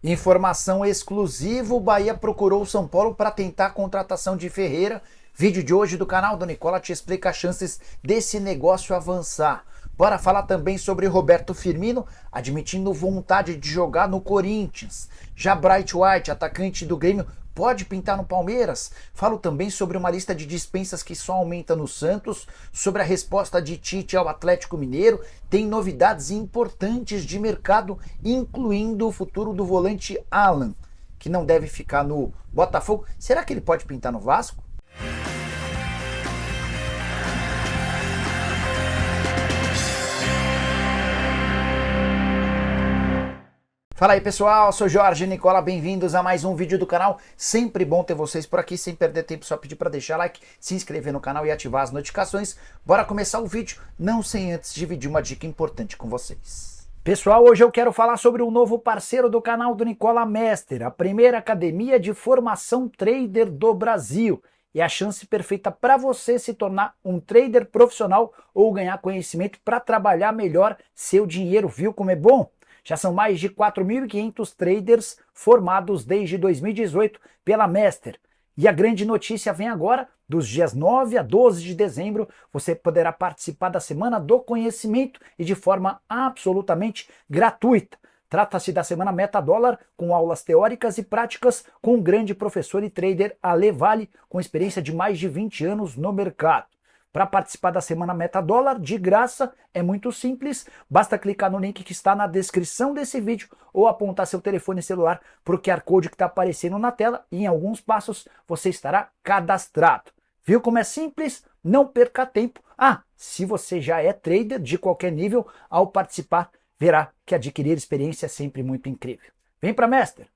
Informação exclusiva: o Bahia procurou o São Paulo para tentar a contratação de Ferreira. Vídeo de hoje do canal do Nicola te explica as chances desse negócio avançar. Bora falar também sobre Roberto Firmino admitindo vontade de jogar no Corinthians. Já Bright White, atacante do Grêmio, pode pintar no Palmeiras? Falo também sobre uma lista de dispensas que só aumenta no Santos, sobre a resposta de Tite ao Atlético Mineiro, tem novidades importantes de mercado, incluindo o futuro do volante Alan, que não deve ficar no Botafogo. Será que ele pode pintar no Vasco? Fala aí pessoal, sou Jorge Nicola, bem-vindos a mais um vídeo do canal. Sempre bom ter vocês por aqui, sem perder tempo, só pedir para deixar like, se inscrever no canal e ativar as notificações. Bora começar o vídeo, não sem antes dividir uma dica importante com vocês. Pessoal, hoje eu quero falar sobre um novo parceiro do canal do Nicola Master, a primeira academia de formação trader do Brasil. É a chance perfeita para você se tornar um trader profissional ou ganhar conhecimento para trabalhar melhor seu dinheiro, viu como é bom? Já são mais de 4.500 traders formados desde 2018 pela Master. E a grande notícia vem agora: dos dias 9 a 12 de dezembro, você poderá participar da Semana do Conhecimento e de forma absolutamente gratuita. Trata-se da Semana Metadólar, com aulas teóricas e práticas com o grande professor e trader Ale Vale, com experiência de mais de 20 anos no mercado. Para participar da Semana Metadólar, de graça, é muito simples, basta clicar no link que está na descrição desse vídeo ou apontar seu telefone celular para o QR Code que está aparecendo na tela e em alguns passos você estará cadastrado. Viu como é simples? Não perca tempo. Se você já é trader de qualquer nível, ao participar, verá que adquirir experiência é sempre muito incrível. Vem para Master!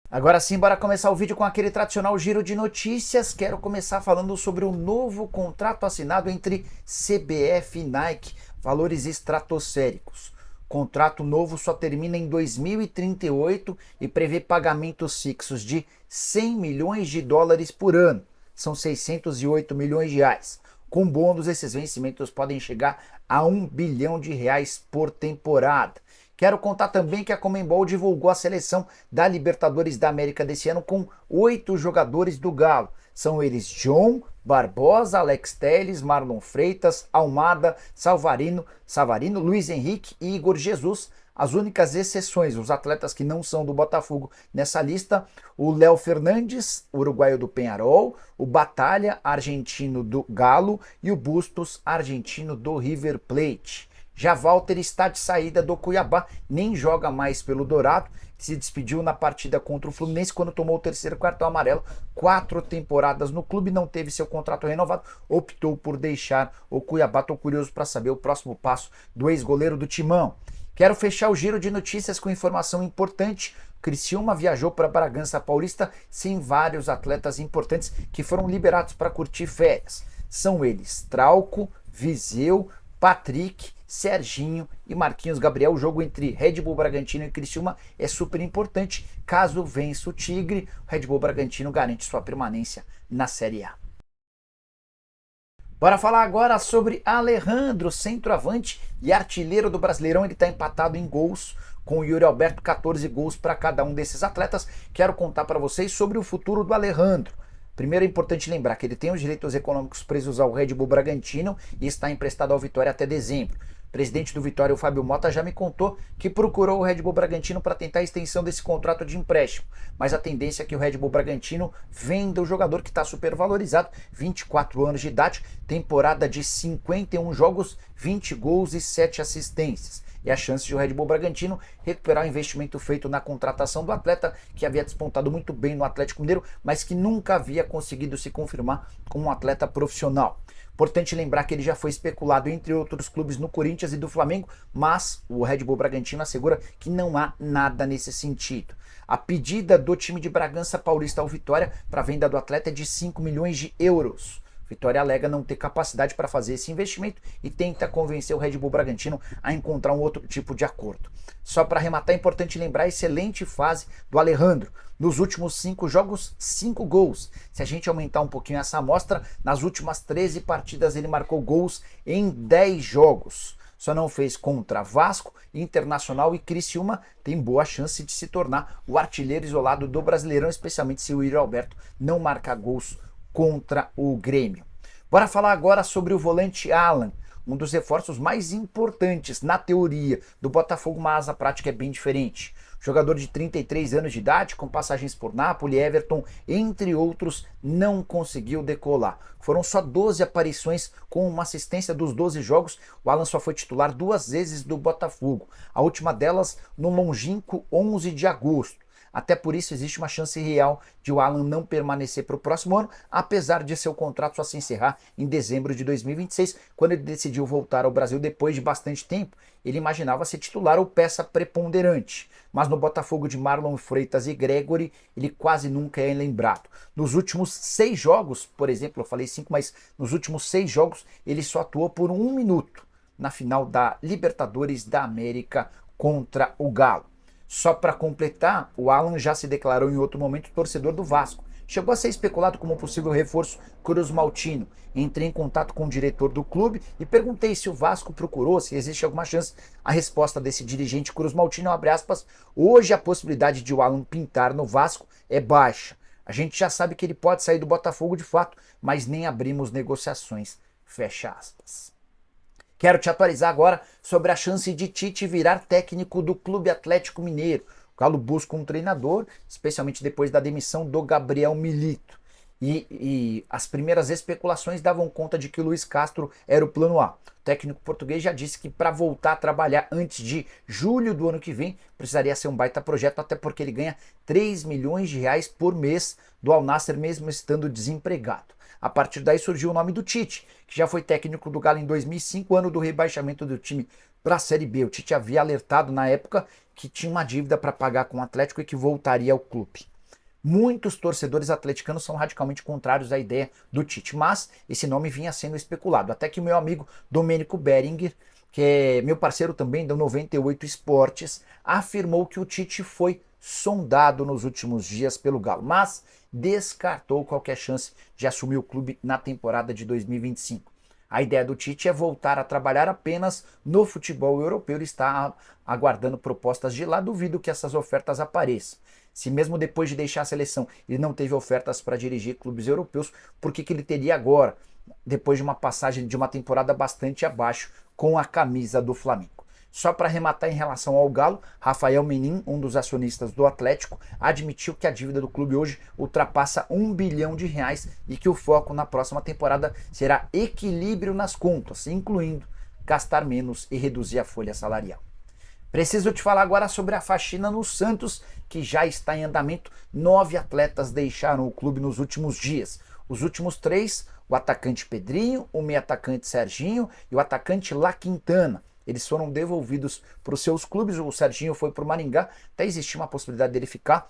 Agora sim, bora começar o vídeo com aquele tradicional giro de notícias. Quero começar falando sobre o novo contrato assinado entre CBF e Nike, valores estratosféricos. Contrato novo só termina em 2038 e prevê pagamentos fixos de 100 milhões de dólares por ano. São 608 milhões de reais. Com bônus, esses vencimentos podem chegar a 1 bilhão de reais por temporada. Quero contar também que a Conmebol divulgou a seleção da Libertadores da América desse ano com 8 jogadores do Galo. São eles John, Barbosa, Alex Telles, Marlon Freitas, Almada, Savarino, Luiz Henrique e Igor Jesus. As únicas exceções, os atletas que não são do Botafogo nessa lista: o Léo Fernandes, uruguaio do Peñarol, o Batalha, argentino do Galo, e o Bustos, argentino do River Plate. Já Walter está de saída do Cuiabá, nem joga mais pelo Dourado, que se despediu na partida contra o Fluminense quando tomou o terceiro cartão amarelo. 4 temporadas no clube, não teve seu contrato renovado, optou por deixar o Cuiabá. Estou curioso para saber o próximo passo do ex-goleiro do Timão. Quero fechar o giro de notícias com informação importante. Criciúma viajou para Bragança Paulista sem vários atletas importantes que foram liberados para curtir férias. São eles Trauco, Viseu, Patrick, Serginho e Marquinhos Gabriel. O jogo entre Red Bull Bragantino e Criciúma é super importante. Caso vença o Tigre, o Red Bull Bragantino garante sua permanência na Série A. Bora falar agora sobre Alejandro, centroavante e artilheiro do Brasileirão. Ele está empatado em gols com o Yuri Alberto, 14 gols para cada um desses atletas. Quero contar para vocês sobre o futuro do Alejandro. Primeiro é importante lembrar que ele tem os direitos econômicos presos ao Red Bull Bragantino e está emprestado ao Vitória até dezembro. O presidente do Vitória, o Fábio Mota, já me contou que procurou o Red Bull Bragantino para tentar a extensão desse contrato de empréstimo, mas a tendência é que o Red Bull Bragantino venda o jogador, que está supervalorizado, 24 anos de idade, temporada de 51 jogos, 20 gols e 7 assistências. E a chance de o Red Bull Bragantino recuperar o investimento feito na contratação do atleta, que havia despontado muito bem no Atlético Mineiro, mas que nunca havia conseguido se confirmar como um atleta profissional. Importante lembrar que ele já foi especulado entre outros clubes no Corinthians e do Flamengo, mas o Red Bull Bragantino assegura que não há nada nesse sentido. A pedida do time de Bragança Paulista ao Vitória para a venda do atleta é de 5 milhões de euros. Vitória alega não ter capacidade para fazer esse investimento e tenta convencer o Red Bull Bragantino a encontrar um outro tipo de acordo. Só para arrematar, é importante lembrar a excelente fase do Alejandro. Nos últimos 5 jogos, 5 gols. Se a gente aumentar um pouquinho essa amostra, nas últimas 13 partidas ele marcou gols em 10 jogos. só não fez contra Vasco, Internacional e Criciúma. Tem boa chance de se tornar o artilheiro isolado do Brasileirão, especialmente se o Yuri Alberto não marcar gols contra o Grêmio. Bora falar agora sobre o volante Alan, um dos reforços mais importantes na teoria do Botafogo, mas a prática é bem diferente. Jogador de 33 anos de idade, com passagens por Napoli, Everton, entre outros, não conseguiu decolar. Foram só 12 aparições com uma assistência dos 12 jogos. O Alan só foi titular 2 vezes do Botafogo, a última delas no longínquo 11 de agosto. Até por isso existe uma chance real de o Alan não permanecer para o próximo ano, apesar de seu contrato só se encerrar em dezembro de 2026, quando ele decidiu voltar ao Brasil depois de bastante tempo. Ele imaginava ser titular ou peça preponderante, mas no Botafogo de Marlon Freitas e Gregory, ele quase nunca é lembrado. Nos últimos 6 jogos, por exemplo, eu falei 5, mas nos últimos 6 jogos ele só atuou por 1 minuto na final da Libertadores da América contra o Galo. Só para completar, o Alan já se declarou em outro momento torcedor do Vasco. Chegou a ser especulado como possível reforço Cruz Maltino. Entrei em contato com o diretor do clube e perguntei se o Vasco procurou, se existe alguma chance. A resposta desse dirigente Cruz Maltino, abre aspas, hoje a possibilidade de o Alan pintar no Vasco é baixa. A gente já sabe que ele pode sair do Botafogo de fato, mas nem abrimos negociações, fecha aspas. Quero te atualizar agora sobre a chance de Tite virar técnico do Clube Atlético Mineiro. O Galo busca um treinador, especialmente depois da demissão do Gabriel Milito. E as primeiras especulações davam conta de que o Luiz Castro era o plano A. O técnico português já disse que para voltar a trabalhar antes de julho do ano que vem, precisaria ser um baita projeto, até porque ele ganha 3 milhões de reais por mês do Al Nassr, mesmo estando desempregado. A partir daí surgiu o nome do Tite, que já foi técnico do Galo em 2005, ano do rebaixamento do time para a Série B. O Tite havia alertado na época que tinha uma dívida para pagar com o Atlético e que voltaria ao clube. Muitos torcedores atleticanos são radicalmente contrários à ideia do Tite, mas esse nome vinha sendo especulado, até que o meu amigo Domênico Beringer, que é meu parceiro também do 98 Esportes, afirmou que o Tite foi sondado nos últimos dias pelo Galo, mas descartou qualquer chance de assumir o clube na temporada de 2025. A ideia do Tite é voltar a trabalhar apenas no futebol europeu. Ele está aguardando propostas de lá. Duvido que essas ofertas apareçam. Se mesmo depois de deixar a seleção ele não teve ofertas para dirigir clubes europeus, por que ele teria agora, depois de uma passagem de uma temporada bastante abaixo com a camisa do Flamengo? Só para arrematar em relação ao Galo, Rafael Menin, um dos acionistas do Atlético, admitiu que a dívida do clube hoje ultrapassa 1 bilhão de reais e que o foco na próxima temporada será equilíbrio nas contas, incluindo gastar menos e reduzir a folha salarial. Preciso te falar agora sobre a faxina no Santos, que já está em andamento. 9 atletas deixaram o clube nos últimos dias. Os últimos 3, o atacante Pedrinho, o meio atacante Serginho e o atacante La Quintana. Eles foram devolvidos para os seus clubes. O Serginho foi para o Maringá, até existia uma possibilidade dele ficar,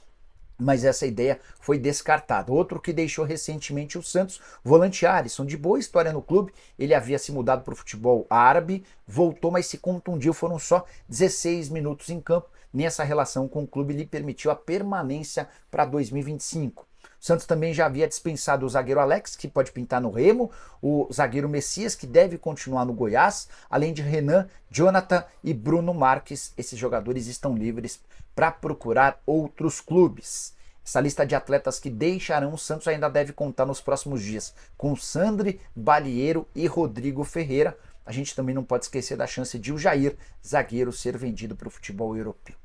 mas essa ideia foi descartada. Outro que deixou recentemente o Santos, o volante Alisson, de boa história no clube, ele havia se mudado para o futebol árabe, voltou, mas se contundiu, foram só 16 minutos em campo. Nessa relação com o clube lhe permitiu a permanência para 2025. O Santos também já havia dispensado o zagueiro Alex, que pode pintar no Remo, o zagueiro Messias, que deve continuar no Goiás, além de Renan, Jonathan e Bruno Marques. Esses jogadores estão livres para procurar outros clubes. Essa lista de atletas que deixarão o Santos ainda deve contar nos próximos dias com Sandri, Balieiro e Rodrigo Ferreira. A gente também não pode esquecer da chance de o Jair, zagueiro, ser vendido para o futebol europeu.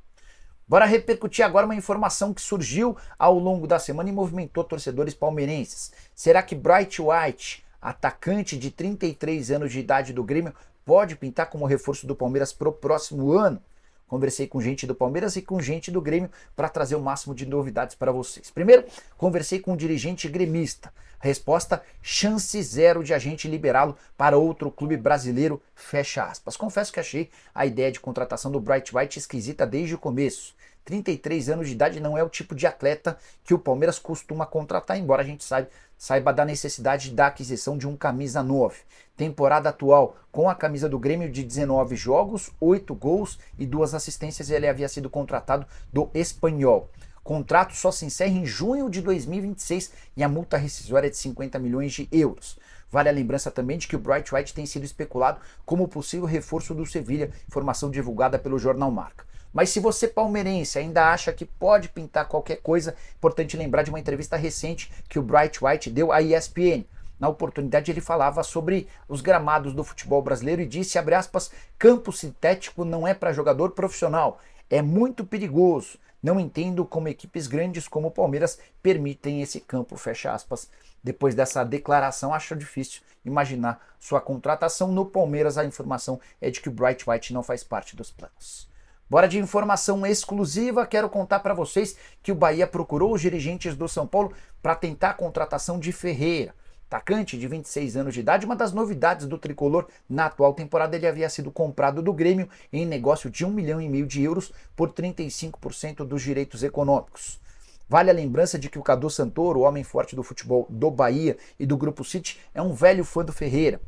Bora repercutir agora uma informação que surgiu ao longo da semana e movimentou torcedores palmeirenses. Será que Bright White, atacante de 33 anos de idade do Grêmio, pode pintar como reforço do Palmeiras para o próximo ano? Conversei com gente do Palmeiras e com gente do Grêmio para trazer o máximo de novidades para vocês. Primeiro, conversei com um dirigente gremista. A resposta, chance zero de a gente liberá-lo para outro clube brasileiro, fecha aspas. Confesso que achei a ideia de contratação do Bright White esquisita desde o começo. 33 anos de idade não é o tipo de atleta que o Palmeiras costuma contratar, embora a gente saiba da necessidade da aquisição de um camisa 9. Temporada atual com a camisa do Grêmio de 19 jogos, 8 gols e 2 assistências, ele havia sido contratado do Espanhol. Contrato só se encerra em junho de 2026 e a multa rescisória é de 50 milhões de euros. Vale a lembrança também de que o Bright White tem sido especulado como possível reforço do Sevilha, informação divulgada pelo jornal Marca. Mas se você palmeirense ainda acha que pode pintar qualquer coisa, é importante lembrar de uma entrevista recente que o Bright White deu à ESPN. Na oportunidade ele falava sobre os gramados do futebol brasileiro e disse, abre aspas, campo sintético não é para jogador profissional, é muito perigoso. Não entendo como equipes grandes como o Palmeiras permitem esse campo, fecha aspas. Depois dessa declaração, acho difícil imaginar sua contratação no Palmeiras. A informação é de que o Bright White não faz parte dos planos. Bora de informação exclusiva, quero contar para vocês que o Bahia procurou os dirigentes do São Paulo para tentar a contratação de Ferreira. Atacante de 26 anos de idade, uma das novidades do tricolor na atual temporada, ele havia sido comprado do Grêmio em negócio de 1,5 milhão de euros por 35% dos direitos econômicos. Vale a lembrança de que o Cadu Santoro, o homem forte do futebol do Bahia e do Grupo City, é um velho fã do Ferreira.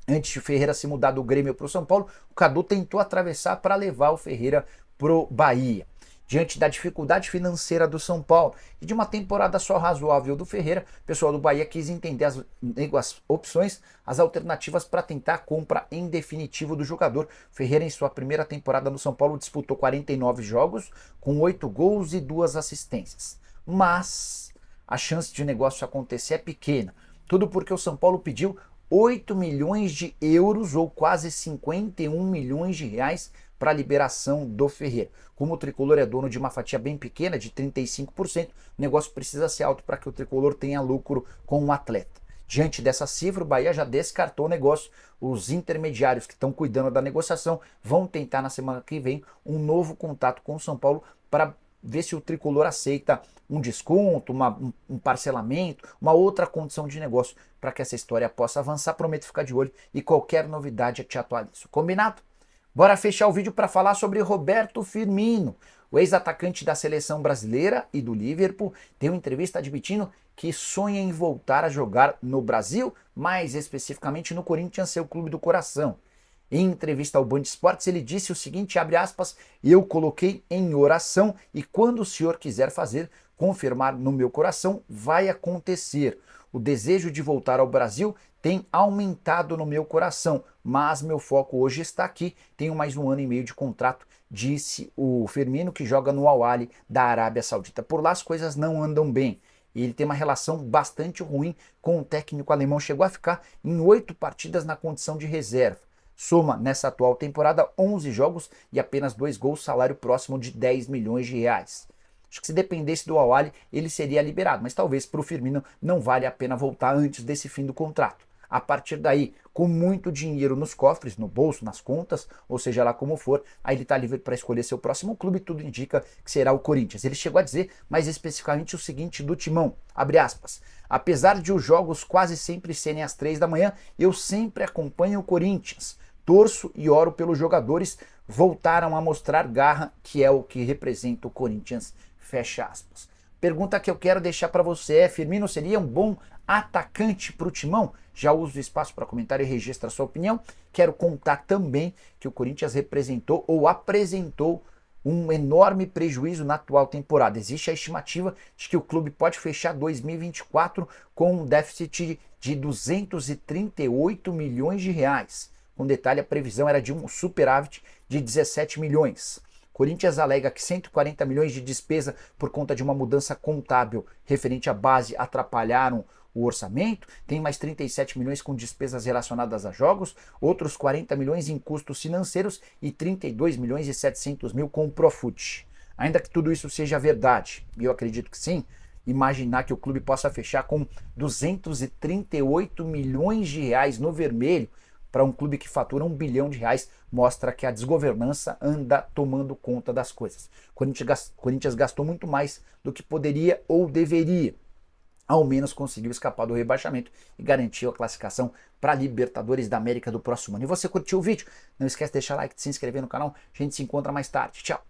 Antes de Ferreira se mudar do Grêmio para o São Paulo, o Cadu tentou atravessar para levar o Ferreira para o Bahia. Diante da dificuldade financeira do São Paulo e de uma temporada só razoável do Ferreira, o pessoal do Bahia quis entender as opções, as alternativas para tentar a compra em definitivo do jogador. Ferreira, em sua primeira temporada no São Paulo, disputou 49 jogos, com 8 gols e 2 assistências. Mas a chance de negócio acontecer é pequena. Tudo porque o São Paulo pediu 8 milhões de euros ou quase 51 milhões de reais para a liberação do Ferreira. Como o tricolor é dono de uma fatia bem pequena, de 35%, o negócio precisa ser alto para que o tricolor tenha lucro com o atleta. Diante dessa cifra, o Bahia já descartou o negócio. Os intermediários que estão cuidando da negociação vão tentar na semana que vem um novo contato com o São Paulo para ver se o tricolor aceita um desconto, um parcelamento, uma outra condição de negócio para que essa história possa avançar. Prometo ficar de olho e qualquer novidade eu te atualizo. Combinado? Bora fechar o vídeo para falar sobre Roberto Firmino. O ex-atacante da seleção brasileira e do Liverpool deu entrevista admitindo que sonha em voltar a jogar no Brasil, mais especificamente no Corinthians, seu clube do coração. Em entrevista ao Band Esportes, ele disse o seguinte, abre aspas, eu coloquei em oração e quando o senhor quiser fazer, confirmar no meu coração, vai acontecer. O desejo de voltar ao Brasil tem aumentado no meu coração, mas meu foco hoje está aqui, tenho mais 1 ano e meio de contrato, disse o Firmino, que joga no Al Ahly da Arábia Saudita. Por lá as coisas não andam bem. Ele tem uma relação bastante ruim com o técnico alemão, chegou a ficar em 8 partidas na condição de reserva. Soma nessa atual temporada 11 jogos e apenas 2 gols, salário próximo de 10 milhões de reais. Acho que se dependesse do Al Ahly, ele seria liberado, mas talvez para o Firmino não vale a pena voltar antes desse fim do contrato. A partir daí, com muito dinheiro nos cofres, no bolso, nas contas, ou seja lá como for, aí ele está livre para escolher seu próximo clube e tudo indica que será o Corinthians. Ele chegou a dizer mais especificamente o seguinte do Timão, abre aspas, apesar de os jogos quase sempre serem às 3 da manhã, eu sempre acompanho o Corinthians. Torço e oro pelos jogadores, voltaram a mostrar garra, que é o que representa o Corinthians, fecha aspas. Pergunta que eu quero deixar para você é, Firmino seria um bom atacante para o Timão? Já uso o espaço para comentar e registra a sua opinião. Quero contar também que o Corinthians representou ou apresentou um enorme prejuízo na atual temporada. Existe a estimativa de que o clube pode fechar 2024 com um déficit de 238 milhões de reais. Com detalhe, a previsão era de um superávit de 17 milhões. Corinthians alega que 140 milhões de despesa por conta de uma mudança contábil referente à base atrapalharam o orçamento, tem mais 37 milhões com despesas relacionadas a jogos, outros 40 milhões em custos financeiros e 32 milhões e 700 mil com o Profut. Ainda que tudo isso seja verdade, e eu acredito que sim, imaginar que o clube possa fechar com 238 milhões de reais no vermelho para um clube que fatura 1 bilhão de reais mostra que a desgovernança anda tomando conta das coisas. Corinthians gastou muito mais do que poderia ou deveria. Ao menos conseguiu escapar do rebaixamento e garantiu a classificação para a Libertadores da América do próximo ano. E você curtiu o vídeo? Não esquece de deixar like, de se inscrever no canal. A gente se encontra mais tarde. Tchau!